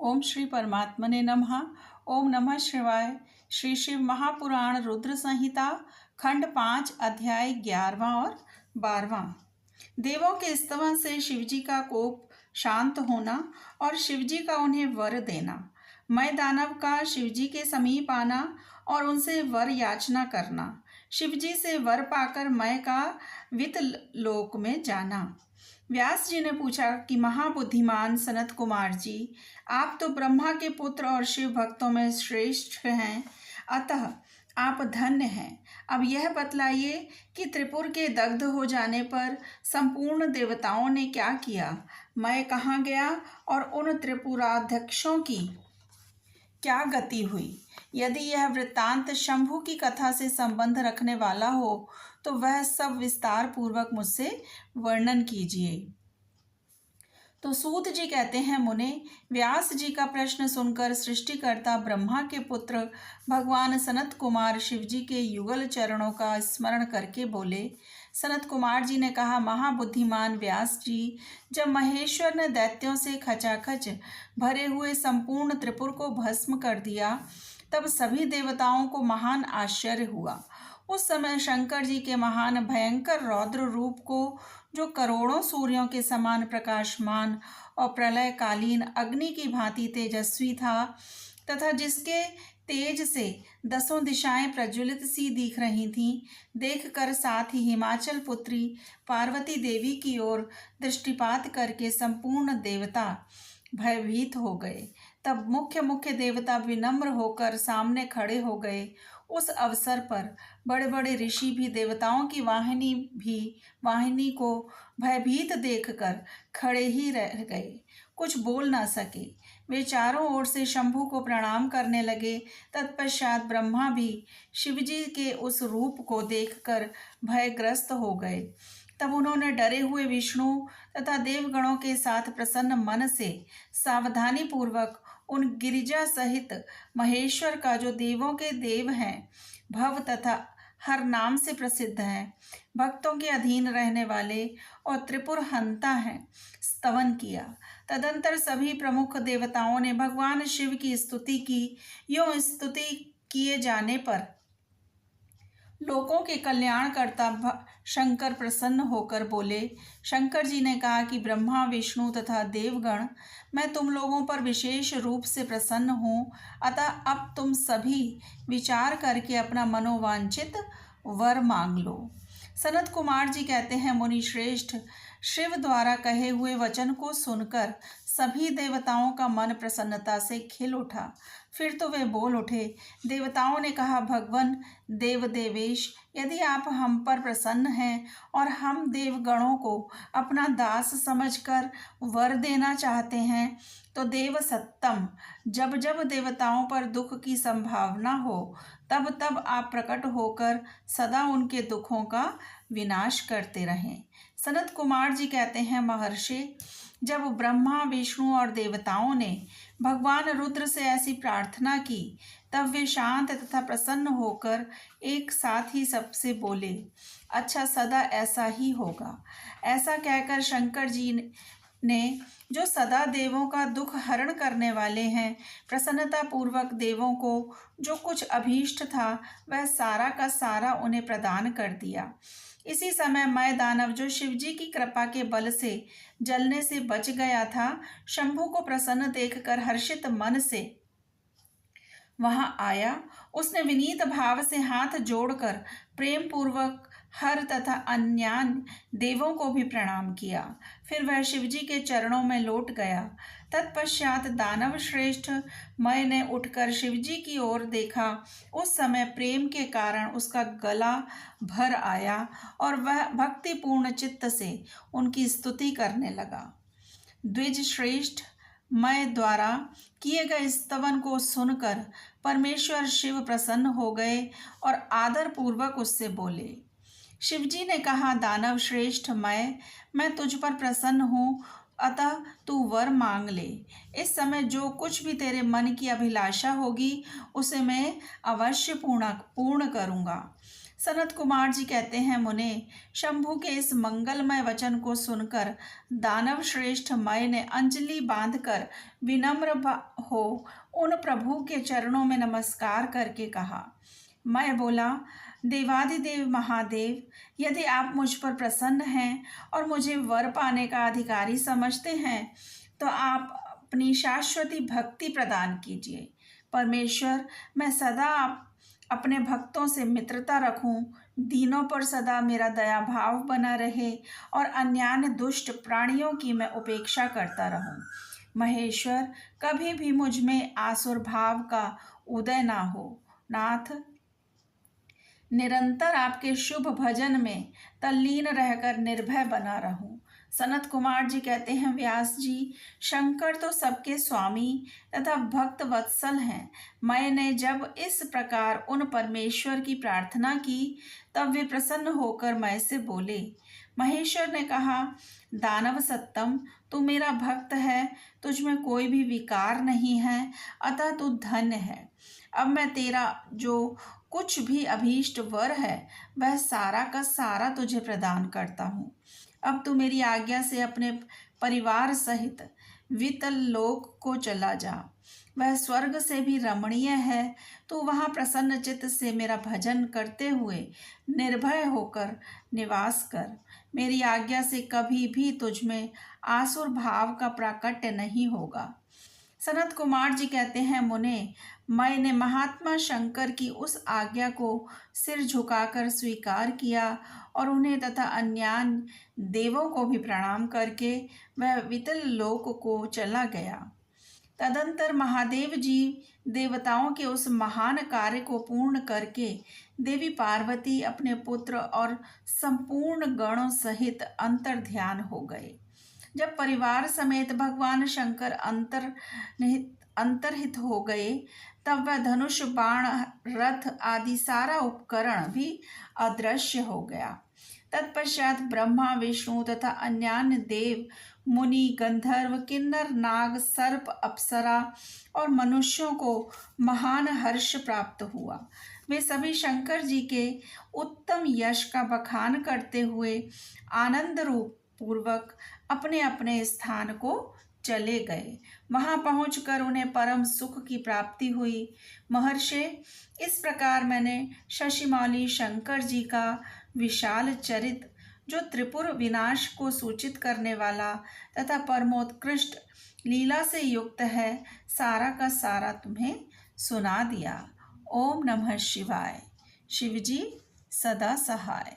ओम श्री परमात्मने नमः। ओम नमः शिवाय। श्री शिव महापुराण रुद्र संहिता खंड 5 अध्याय 11वां और 12वां। देवों के स्तवन से शिवजी का कोप शांत होना और शिवजी का उन्हें वर देना। मैं दानव का शिवजी के समीप आना और उनसे वर याचना करना। शिवजी से वर पाकर मैं का वित लोक में जाना। व्यास जी ने पूछा कि महाबुद्धिमान सनत कुमार जी, आप तो ब्रह्मा के पुत्र और शिव भक्तों में श्रेष्ठ हैं, अतः आप धन्य हैं। अब यह बतलाइए कि त्रिपुर के दग्ध हो जाने पर संपूर्ण देवताओं ने क्या किया, मैं कहाँ गया और उन त्रिपुराध्यक्षों की क्या गति हुई। यदि यह वृत्तांत शंभु की कथा से संबंध रखने वाला हो तो वह सब विस्तार पूर्वक मुझसे वर्णन कीजिए। तो सूत जी कहते हैं, मुने, व्यास जी का प्रश्न सुनकर सृष्टिकर्ता ब्रह्मा के पुत्र भगवान सनत कुमार शिव जी के युगल चरणों का स्मरण करके बोले। सनत कुमार जी ने कहा, महाबुद्धिमान व्यास जी, जब महेश्वर ने दैत्यों से खचाखच भरे हुए संपूर्ण त्रिपुर को भस्म कर दिया तब सभी देवताओं को महान आश्चर्य हुआ। उस समय शंकर जी के महान भयंकर रौद्र रूप को, जो करोड़ों सूर्यों के समान प्रकाशमान और प्रलयकालीन अग्नि की भांति तेजस्वी था तथा जिसके तेज से 10 दिशाएं प्रज्वलित सी दिख रही थीं, देखकर साथ ही हिमाचल पुत्री पार्वती देवी की ओर दृष्टिपात करके संपूर्ण देवता भयभीत हो गए। तब मुख्य देवता विनम्र होकर सामने खड़े हो गए। उस अवसर पर बड़े बड़े ऋषि भी देवताओं की वाहिनी को भयभीत देखकर खड़े ही रह गए, कुछ बोल ना सके। वे चारों ओर से शंभु को प्रणाम करने लगे। तत्पश्चात ब्रह्मा भी शिवजी के उस रूप को देखकर भयग्रस्त हो गए। तब उन्होंने डरे हुए विष्णु तथा देवगणों के साथ प्रसन्न मन से सावधानी पूर्वक उन गिरिजा सहित महेश्वर का, जो देवों के देव हैं, भव तथा हर नाम से प्रसिद्ध हैं, भक्तों के अधीन रहने वाले और त्रिपुर हंता हैं, स्तवन किया। तदंतर सभी प्रमुख देवताओं ने भगवान शिव की स्तुति की। यों स्तुति किए जाने पर लोकों के कल्याणकर्ता शंकर प्रसन्न होकर बोले। शंकर जी ने कहा कि ब्रह्मा, विष्णु तथा देवगण, मैं तुम लोगों पर विशेष रूप से प्रसन्न हूँ, अतः अब तुम सभी विचार करके अपना मनोवांछित वर मांग लो। सनत कुमार जी कहते हैं, मुनि श्रेष्ठ, शिव द्वारा कहे हुए वचन को सुनकर सभी देवताओं का मन प्रसन्नता से खिल उठा। फिर तो वे बोल उठे। देवताओं ने कहा, भगवन देवेश, यदि आप हम पर प्रसन्न हैं और हम देवगणों को अपना दास समझकर वर देना चाहते हैं तो देव सत्तम, जब जब देवताओं पर दुख की संभावना हो तब तब आप प्रकट होकर सदा उनके दुखों का विनाश करते रहें। सनत कुमार जी कहते हैं, महर्षि, जब ब्रह्मा, विष्णु और देवताओं ने भगवान रुद्र से ऐसी प्रार्थना की तब वे शांत तथा प्रसन्न होकर एक साथ ही सबसे बोले, अच्छा, सदा ऐसा ही होगा। ऐसा कहकर शंकर जी ने, जो सदा देवों का दुख हरण करने वाले हैं, प्रसन्नता पूर्वक देवों को जो कुछ अभीष्ट था वह सारा का सारा उन्हें प्रदान कर दिया। इसी समय मैं दानव, जो शिवजी की कृपा के बल से जलने से बच गया था, शंभु को प्रसन्न देखकर हर्षित मन से वहां आया। उसने विनीत भाव से हाथ जोड़कर प्रेम पूर्वक हर तथा अन्यान्य देवों को भी प्रणाम किया। फिर वह शिवजी के चरणों में लौट गया। तत्पश्चात दानव श्रेष्ठ मैं ने उठकर शिवजी की ओर देखा। उस समय प्रेम के कारण उसका गला भर आया और वह भक्तिपूर्ण चित्त से उनकी स्तुति करने लगा। द्विज श्रेष्ठ, मैं द्वारा किए गए स्तवन को सुनकर परमेश्वर शिव प्रसन्न हो गए और आदर पूर्वक उससे बोले। शिवजी ने कहा, दानव श्रेष्ठ, मैं तुझ पर प्रसन्न हूँ, अतः तू वर मांग ले। इस समय जो कुछ भी तेरे मन की अभिलाषा होगी उसे मैं अवश्य पूर्ण करूँगा। सनत कुमार जी कहते हैं, मुने, शंभु के इस मंगलमय वचन को सुनकर दानव श्रेष्ठ मय ने अंजलि बांधकर विनम्र हो उन प्रभु के चरणों में नमस्कार करके कहा। मैं बोला, देवाधिदेव महादेव, यदि आप मुझ पर प्रसन्न हैं और मुझे वर पाने का अधिकारी समझते हैं तो आप अपनी शाश्वती भक्ति प्रदान कीजिए। परमेश्वर, मैं सदा अपने भक्तों से मित्रता रखूं, दीनों पर सदा मेरा दया भाव बना रहे और अन्यान्य दुष्ट प्राणियों की मैं उपेक्षा करता रहूं। महेश्वर, कभी भी मुझ में आसुर भाव का उदय ना हो। नाथ, निरंतर आपके शुभ भजन में तल्लीन रहकर निर्भय बना रहूं। सनत कुमार जी कहते हैं, व्यास जी, शंकर तो सबके स्वामी तथा भक्त वत्सल हैं। मैंने जब इस प्रकार उन परमेश्वर की प्रार्थना की तब वे प्रसन्न होकर मैं से बोले। महेश्वर ने कहा, दानव सत्तम, तू मेरा भक्त है, तुझ में कोई भी विकार नहीं है, अतः तू धन्य है। अब मैं तेरा जो कुछ भी अभीष्ट वर है वह सारा का सारा तुझे प्रदान करता हूँ। अब तू मेरी आज्ञा से अपने परिवार सहित वितल लोक को चला जा। वह स्वर्ग से भी रमणीय है। तू वहाँ प्रसन्न चित्त से मेरा भजन करते हुए निर्भय होकर निवास कर। मेरी आज्ञा से कभी भी तुझ में आसुर भाव का प्राकट्य नहीं होगा। सनत कुमार जी कहते हैं, मुने, मैंने महात्मा शंकर की उस आज्ञा को सिर झुकाकर स्वीकार किया और उन्हें तथा अन्यान्य देवों को भी प्रणाम करके वह वितल लोक को चला गया। तदंतर महादेव जी देवताओं के उस महान कार्य को पूर्ण करके देवी पार्वती अपने पुत्र और संपूर्ण गणों सहित अंतर्ध्यान हो गए। जब परिवार समेत भगवान शंकर अंतर्हित हो गए तब वह धनुष, बाण, रथ आदि सारा उपकरण भी अदृश्य हो गया। तत्पश्चात ब्रह्मा, विष्णु तथा अन्यान्य देव, मुनि, गंधर्व, किन्नर, नाग, सर्प, अप्सरा और मनुष्यों को महान हर्ष प्राप्त हुआ। वे सभी शंकर जी के उत्तम यश का बखान करते हुए आनंद रूप पूर्वक अपने अपने स्थान को चले गए। वहां पहुंचकर उन्हें परम सुख की प्राप्ति हुई। महर्षि, इस प्रकार मैंने शशिमौली शंकर जी का विशाल चरित, जो त्रिपुर विनाश को सूचित करने वाला तथा परमोत्कृष्ट लीला से युक्त है, सारा का सारा तुम्हें सुना दिया। ओम नमः शिवाय। शिवजी सदा सहाय।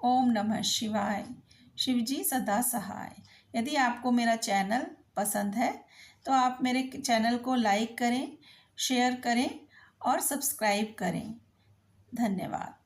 ओम नमः शिवाय। शिवजी सदा सहाय। यदि आपको मेरा चैनल पसंद है तो आप मेरे चैनल को लाइक करें, शेयर करें और सब्सक्राइब करें। धन्यवाद।